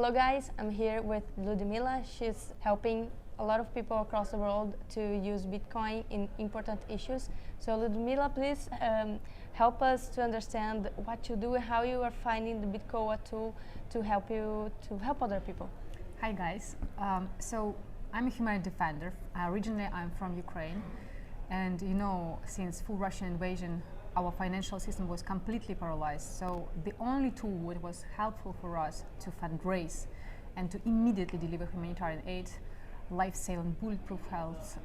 Hello guys, I'm here with Lyudmyla. She's helping a lot of people across the world to use Bitcoin in important issues. So Lyudmyla, please help us to understand what you do and how you are finding the Bitcoin tool to help other people. Hi guys, so I'm a human rights defender. Originally I'm from Ukraine, and since full Russian invasion our financial system was completely paralyzed. So the only tool that was helpful for us to fundraise and to immediately deliver humanitarian aid, life-saving bulletproof health,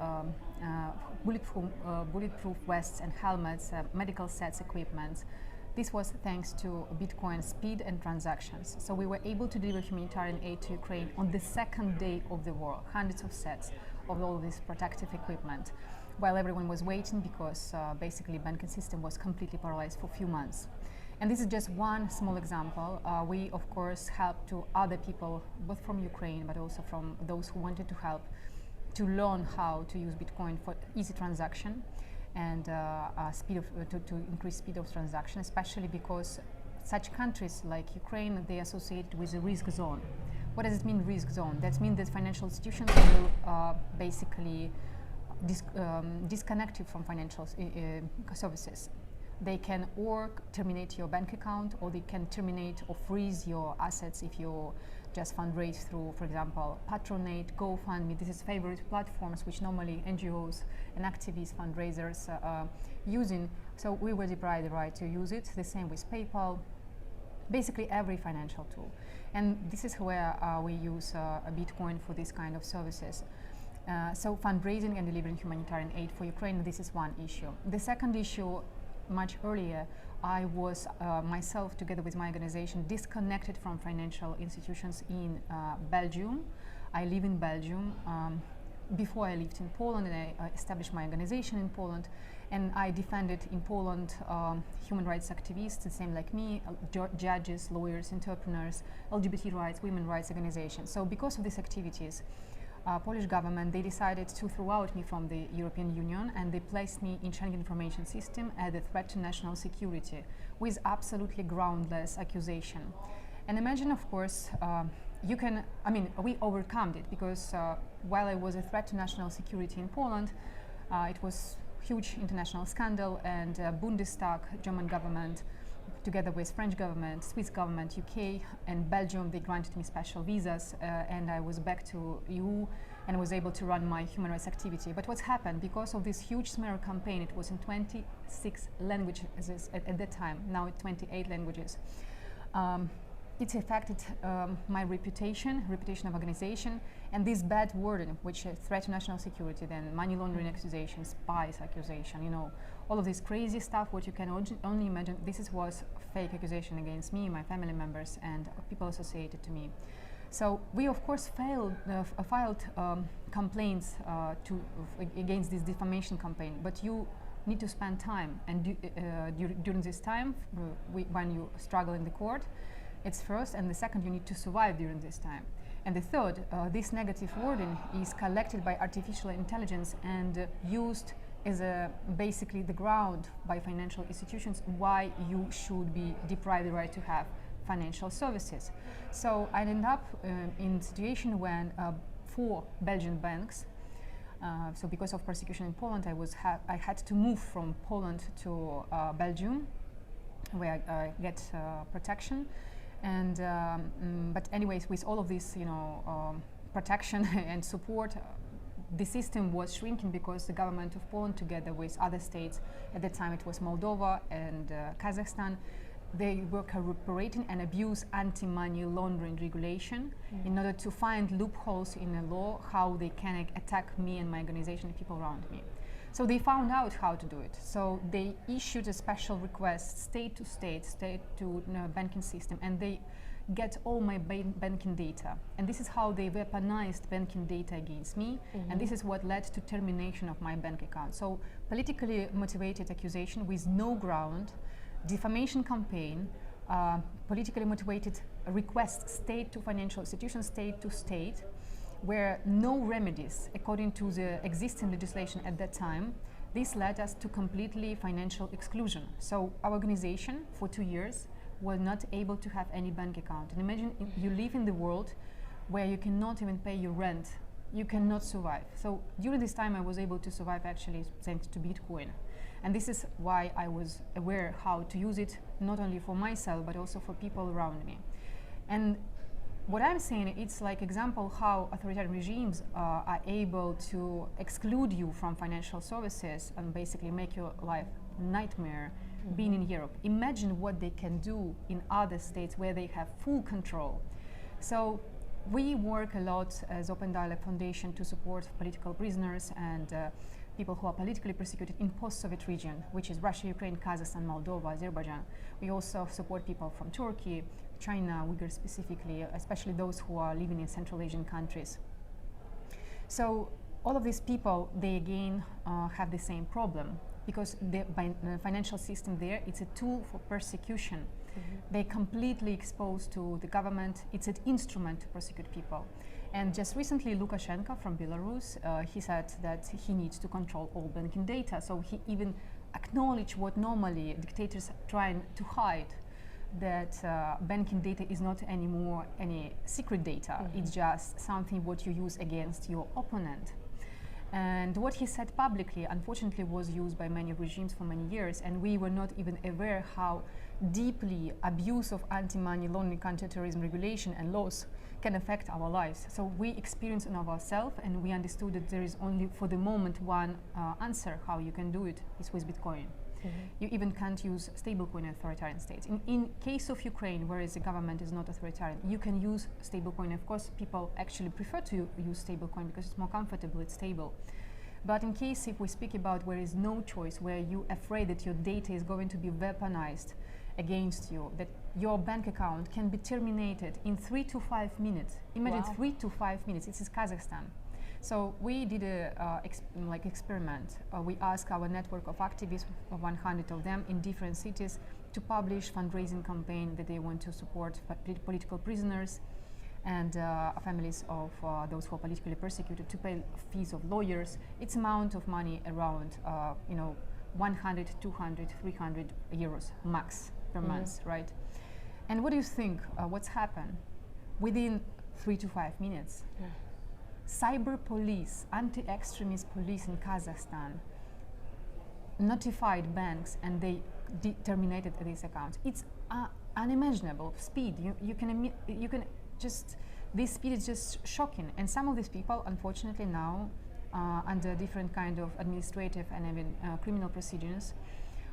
bulletproof vests and helmets, medical sets, equipment. This was thanks to Bitcoin speed and transactions. So we were able to deliver humanitarian aid to Ukraine on the second day of the war, hundreds of sets of all this protective equipment, while everyone was waiting because basically banking system was completely paralyzed for a few months. And this is just one small example. We of course help to other people, both from Ukraine but also from those who wanted to help, to learn how to use Bitcoin for easy transaction and to increase speed of transaction, especially because such countries like Ukraine, they are associated with a risk zone. What does it mean, risk zone? That means that financial institutions will basically disconnect you from financial services. They can or terminate your bank account, or they can terminate or freeze your assets if you just fundraise through, for example, Patronate, GoFundMe. This is favorite platforms which normally NGOs and activists, fundraisers are using. So we were deprived the right to use it. The same with PayPal, basically every financial tool. And this is where we use Bitcoin for this kind of services. So fundraising and delivering humanitarian aid for Ukraine, this is one issue. The second issue, much earlier, I was myself, together with my organization, disconnected from financial institutions in Belgium. I live in Belgium. Before I lived in Poland, and I established my organization in Poland, and I defended in Poland human rights activists, the same like me, judges, lawyers, entrepreneurs, LGBT rights, women's rights organizations. So because of these activities, Polish government, they decided to throw out me from the European Union, and they placed me in Schengen information system as a threat to national security with absolutely groundless accusation. And imagine, of course, we overcome it because while I was a threat to national security in Poland, it was huge international scandal, and Bundestag, German government, together with French government, Swiss government, UK and Belgium, they granted me special visas, and I was back to EU and was able to run my human rights activity. But what's happened, because of this huge smear campaign, it was in 26 languages at that time, now it's 28 languages. It affected my reputation of organization, and this bad wording, which is threat to national security, then money laundering accusation, spies accusation, all of this crazy stuff, what you can only imagine. This was fake accusation against me, my family members, and people associated to me. So we of course filed complaints against this defamation campaign, but you need to spend time, and during this time, when you struggle in the court, it's first, and the second, you need to survive during this time. And the third, this negative wording is collected by artificial intelligence and used as basically the ground by financial institutions why you should be deprived the right to have financial services. So I ended up in a situation when 4 Belgian banks, so because of persecution in Poland, I had to move from Poland to Belgium, where I get protection. And but anyways, with all of this, protection and support, the system was shrinking because the government of Poland, together with other states, at the time it was Moldova and Kazakhstan, they were cooperating and abuse anti-money laundering regulation in order to find loopholes in the law, how they can attack me and my organization and people around me. So they found out how to do it. So they issued a special request, state to state, state to banking system, and they get all my banking data. And this is how they weaponized banking data against me, and this is what led to termination of my bank account. So politically motivated accusation with no ground, defamation campaign, politically motivated request, state to financial institutions, state to state, where no remedies according to the existing legislation at that time. This led us to completely financial exclusion. So our organization for 2 years were not able to have any bank account. And imagine if you live in the world where you cannot even pay your rent, you cannot survive. So during this time I was able to survive actually thanks to Bitcoin. And this is why I was aware how to use it, not only for myself, but also for people around me. And what I'm saying, it's like example how authoritarian regimes are able to exclude you from financial services and basically make your life nightmare being in Europe. Imagine what they can do in other states where they have full control. So we work a lot as Open Dialogue Foundation to support political prisoners and people who are politically persecuted in post-Soviet region, which is Russia, Ukraine, Kazakhstan, Moldova, Azerbaijan. We also support people from Turkey, China, Uyghurs specifically, especially those who are living in Central Asian countries. So all of these people, they again have the same problem, because the financial system there, it's a tool for persecution. They're completely exposed to the government. It's an instrument to persecute people. And just recently, Lukashenko from Belarus, he said that he needs to control all banking data. So he even acknowledged what normally dictators are trying to hide, that banking data is not anymore any secret data. It's just something what you use against your opponent. And what he said publicly, unfortunately, was used by many regimes for many years, and we were not even aware how deeply abuse of anti-money laundering, counter-terrorism regulation and laws can affect our lives. So we experienced it ourselves, and we understood that there is only, for the moment, one answer how you can do it is with Bitcoin. You even can't use stablecoin in authoritarian states. In case of Ukraine, whereas the government is not authoritarian, you can use stablecoin. Of course, people actually prefer to use stablecoin because it's more comfortable, it's stable. But in case if we speak about where is no choice, where you're afraid that your data is going to be weaponized against you, that your bank account can be terminated in 3 to 5 minutes. Imagine 3 to 5 minutes. This is Kazakhstan. So we did a experiment. We asked our network of activists, 100 of them in different cities, to publish fundraising campaign that they want to support political prisoners and families of those who are politically persecuted, to pay fees of lawyers. It's amount of money around 100, 200, 300 euros max per month, right? And what do you think? What's happened? Within 3 to 5 minutes, cyber police, anti-extremist police in Kazakhstan notified banks, and they terminated these accounts. It's unimaginable speed. You can just, this speed is just shocking. And some of these people, unfortunately, now under different kind of administrative and even criminal procedures.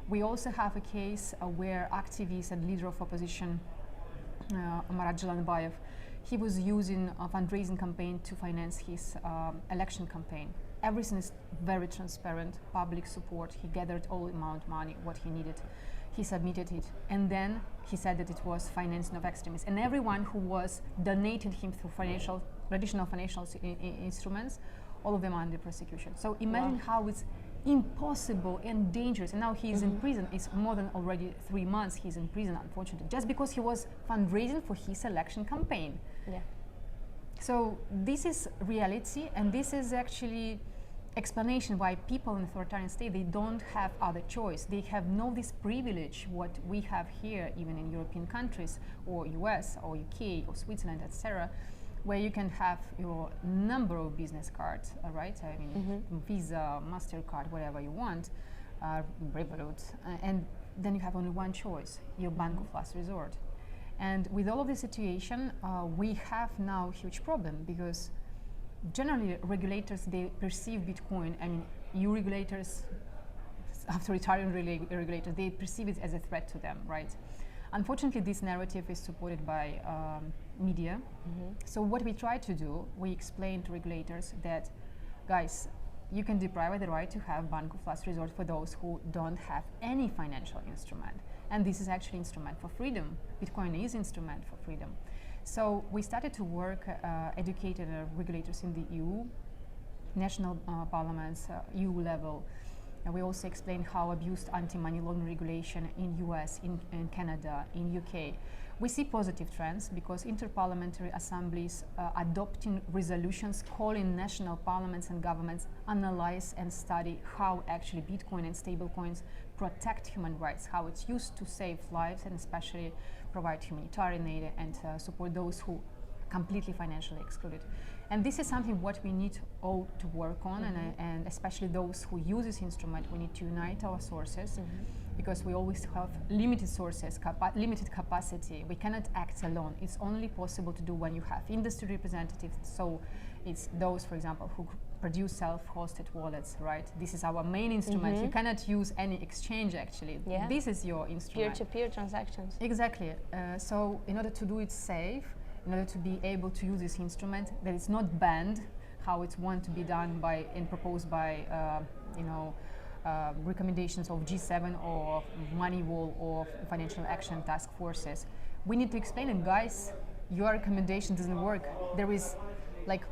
We also have a case where activist and leader of opposition, Marat Jalanbayev, he was using a fundraising campaign to finance his election campaign. Everything is very transparent, public support. He gathered all amount of money, what he needed. He submitted it, and then he said that it was financing of extremists. And everyone who was donating him through traditional financial instruments, all of them are under persecution. So imagine how it's impossible and dangerous. And now he is in prison. It's more than already 3 months he's in prison, unfortunately, just because he was fundraising for his election campaign. So this is reality, and this is actually explanation why people in authoritarian state, they don't have other choice. They have no this privilege what we have here, even in European countries or US or UK or Switzerland, etc., where you can have your number of business cards, right? I mean, Visa, MasterCard, whatever you want, Revolut, and then you have only one choice, your bank of last resort. And with all of the situation, we have now a huge problem, because generally regulators, they perceive Bitcoin, I mean, EU regulators, authoritarian regulators, they perceive it as a threat to them, right? Unfortunately, this narrative is supported by media. So what we try to do, we explain to regulators that, guys, you can deprive the right to have bank of last resort for those who don't have any financial instrument. And this is actually instrument for freedom. Bitcoin is instrument for freedom. So we started to work, educated regulators in the EU, national parliaments, EU level, And we also explain how abused anti-money laundering regulation in US, in Canada, in UK. We see positive trends because interparliamentary assemblies adopting resolutions calling national parliaments and governments analyze and study how actually Bitcoin and stablecoins protect human rights, how it's used to save lives and especially provide humanitarian aid and support those who completely financially excluded. And this is something what we need all to work on, and especially those who use this instrument, we need to unite our sources because we always have limited sources, limited capacity. We cannot act alone. It's only possible to do when you have industry representatives. So it's those, for example, who produce self-hosted wallets, right? This is our main instrument. You cannot use any exchange actually. Yeah. This is your instrument. Peer-to-peer transactions. Exactly. So in order to do it safe, in order to be able to use this instrument, that it's not banned, how it's want to be done by and proposed by, recommendations of G7 or Moneywall or Financial Action Task Forces. We need to explain it, guys, your recommendation doesn't work. There is like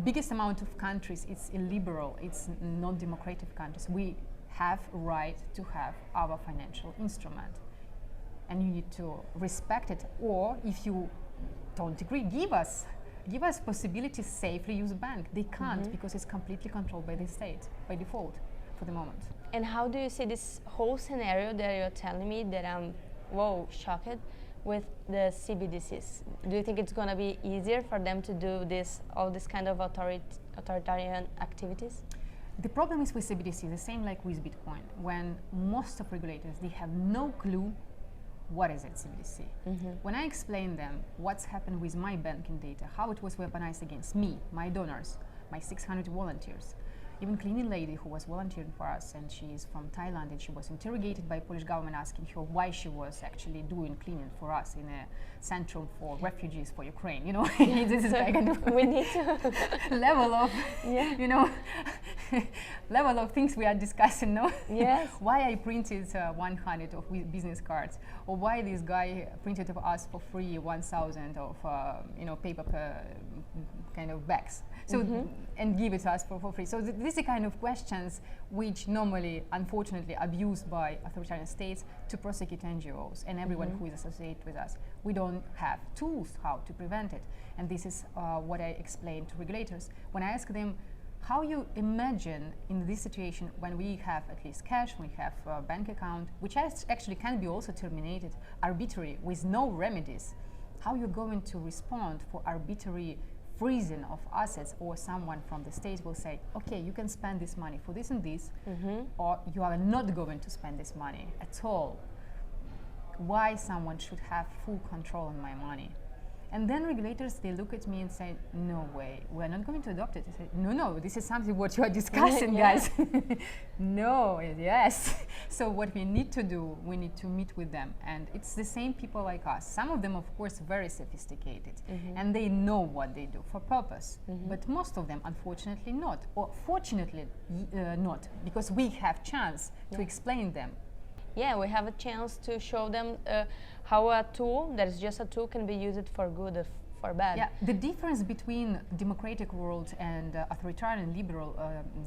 biggest amount of countries, it's illiberal, it's non-democratic countries. We have a right to have our financial instrument. And you need to respect it, or if you don't agree, give us possibility to safely use a bank. They can't because it's completely controlled by the state by default for the moment. And how do you see this whole scenario that you're telling me that I'm shocked with the CBDCs? Do you think it's going to be easier for them to do all this kind of authoritarian activities? The problem is with CBDCs, the same like with Bitcoin, when most of regulators, they have no clue what is it, CBDC. When I explain them what's happened with my banking data, how it was weaponized against me, my donors, my 600 volunteers, even cleaning lady who was volunteering for us, and she is from Thailand, and she was interrogated by Polish government asking her why she was actually doing cleaning for us in a central for refugees for Ukraine. You know, this is kind of we need to level of, level of things we are discussing. No, yes. Why I printed 100 of business cards, or why this guy printed of us for free 1,000 of paper kind of bags. So and give it to us for free. So these are kind of questions which normally, unfortunately, abused by authoritarian states to prosecute NGOs and everyone who is associated with us. We don't have tools how to prevent it, and this is what I explained to regulators when I ask them how you imagine in this situation when we have at least cash, we have a bank account, which actually can be also terminated arbitrarily with no remedies. How you're going to respond for arbitrary freezing of assets, or someone from the state will say, okay, you can spend this money for this and this, or you are not going to spend this money at all. Why someone should have full control on my money? And then regulators, they look at me and say, no way, we're not going to adopt it. I say, no, this is something what you are discussing, guys. No, yes. So what we need to do, we need to meet with them. And it's the same people like us. Some of them, of course, very sophisticated. And they know what they do for purpose. But most of them, unfortunately, not. Or fortunately, not. Because we have chance to explain them. Yeah, we have a chance to show them how a tool that is just a tool can be used for good or for bad. Yeah, the difference between democratic world and authoritarian liberal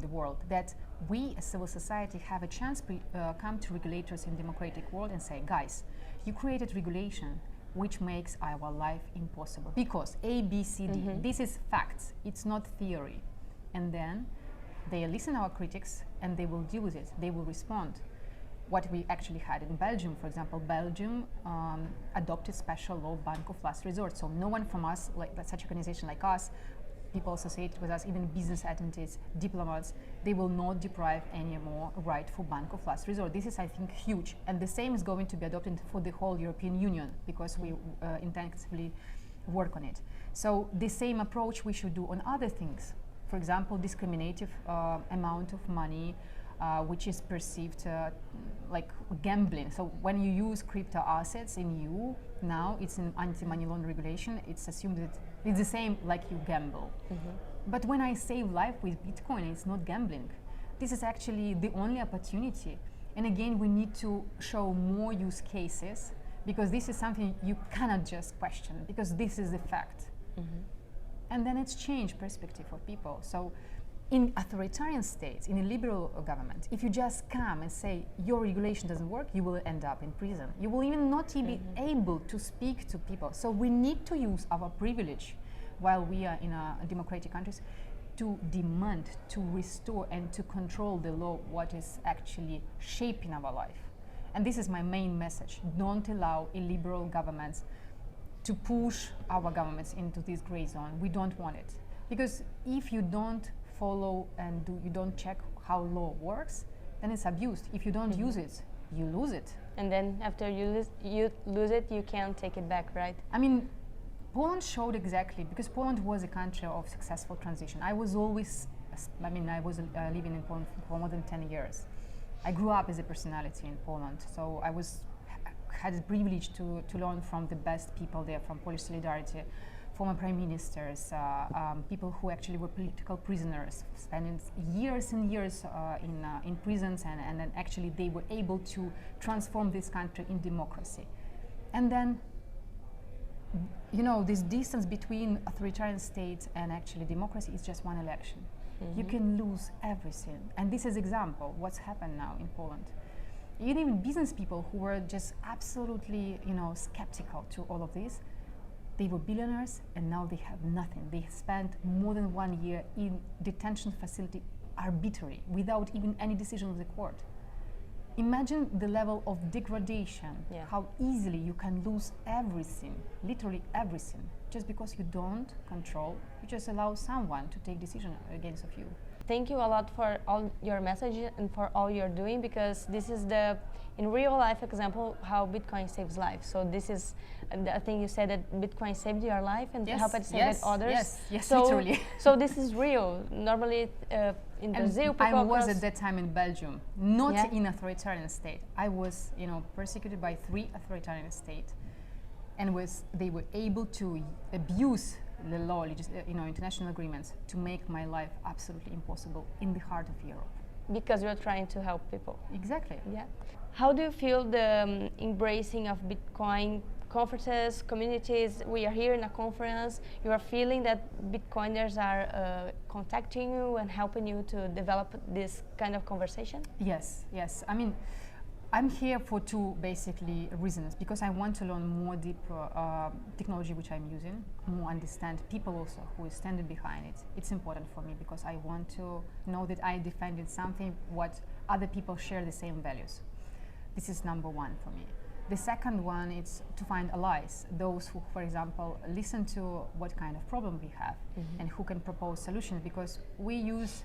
the world, that we as civil society have a chance to come to regulators in democratic world and say, guys, you created regulation which makes our life impossible because A, B, C, D. This is facts. It's not theory. And then they listen to our critics and they will deal with it. They will respond. What we actually had in Belgium, for example, Belgium adopted special law bank of last resort. So no one from us, like such organization like us, people associated with us, even business entities, diplomats, they will not deprive any more right for bank of last resort. This is, I think, huge. And the same is going to be adopted for the whole European Union because we intensively work on it. So the same approach we should do on other things. For example, discriminative amount of money which is perceived like gambling. So when you use crypto assets in EU, now it's an anti-money laundering regulation, it's assumed that it's the same like you gamble. But when I save life with Bitcoin, it's not gambling. This is actually the only opportunity. And again, we need to show more use cases because this is something you cannot just question because this is the fact. And then it's changed perspective for people. So in authoritarian states, in a liberal government, if you just come and say your regulation doesn't work, you will end up in prison. You will even not be able to speak to people. So we need to use our privilege while we are in democratic countries to demand, to restore and to control the law, what is actually shaping our life. And this is my main message. Don't allow illiberal governments to push our governments into this gray zone. We don't want it. Because if you don't follow and you don't check how law works, then it's abused. If you don't use it, you lose it. And then after you lose it, you can't take it back, right? I mean, Poland showed exactly, because Poland was a country of successful transition. I was always, I was living in Poland for more than 10 years. I grew up as a personality in Poland, so I had the privilege to learn from the best people there, from Polish Solidarity, former prime ministers, people who actually were political prisoners, spending years and years in prisons, and then actually they were able to transform this country in democracy. And then, you know, this distance between authoritarian states and actually democracy is just one election. You can lose everything. And this is example what's happened now in Poland. Even business people who were just absolutely, you know, skeptical to all of this, they were billionaires and now they have nothing. They spent more than 1 year in detention facility arbitrarily, without even any decision of the court. Imagine the level of degradation, how easily you can lose everything, literally everything, just because you don't control, you just allow someone to take decision against of you. Thank you a lot for all your messages and for all you're doing, because this is the, in real life example, how Bitcoin saves lives. So this is, I think you said that Bitcoin saved your life and helped save others. Yes, so, literally. So this is real. Normally in Brazil, people I was at that time in Belgium, not in authoritarian state. I was, you know, persecuted by 3 authoritarian states, and they were able to abuse the law, you know, international agreements to make my life absolutely impossible in the heart of Europe. Because you're trying to help people. Exactly. Yeah. How do you feel the embracing of Bitcoin conferences, communities? We are here in a conference. You are feeling that Bitcoiners are contacting you and helping you to develop this kind of conversation? Yes. I mean, I'm here for 2 basically reasons, because I want to learn more deep technology which I'm using, more understand people also who is standing behind it. It's important for me because I want to know that I defended something what other people share the same values. This is number 1 for me. The second one is to find allies, those who, for example, listen to what kind of problem we have and who can propose solutions, because we use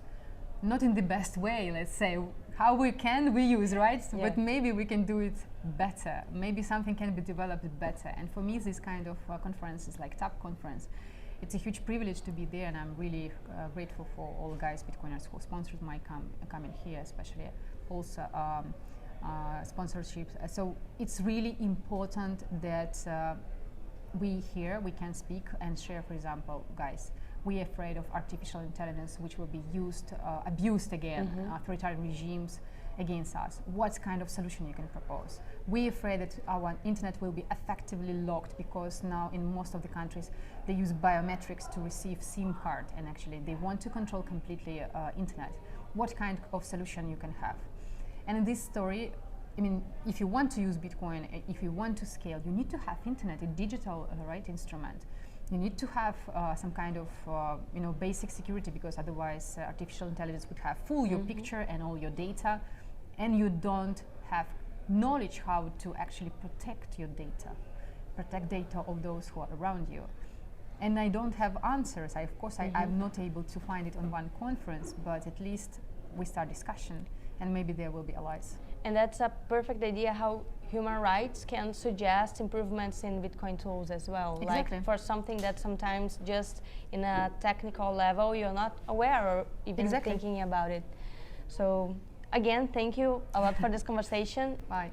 not in the best way, let's say, how we use, right? Yeah. But maybe we can do it better. Maybe something can be developed better. And for me, this kind of conferences like Tabconf, it's a huge privilege to be there, and I'm really grateful for all guys, Bitcoiners, who sponsored my coming here, especially also sponsorships. So it's really important that we can speak and share, for example, guys, we're afraid of artificial intelligence, which will be abused again, authoritarian regimes against us. What kind of solution you can propose? We're afraid that our internet will be effectively locked, because now in most of the countries they use biometrics to receive SIM card, and actually they want to control completely internet. What kind of solution you can have? And in this story, I mean, if you want to use Bitcoin, if you want to scale, you need to have internet, a digital instrument. You need to have some kind of you know, basic security, because otherwise artificial intelligence would have full your picture and all your data, and you don't have knowledge how to actually protect your data, protect data of those who are around you. And I don't have answers. Of course, I'm not able to find it on one conference, but at least we start discussion, and maybe there will be allies. And that's a perfect idea how human rights can suggest improvements in Bitcoin tools as well. Exactly. Like for something that sometimes just in a technical level you're not aware or even thinking about it. So again, thank you a lot for this conversation. Bye.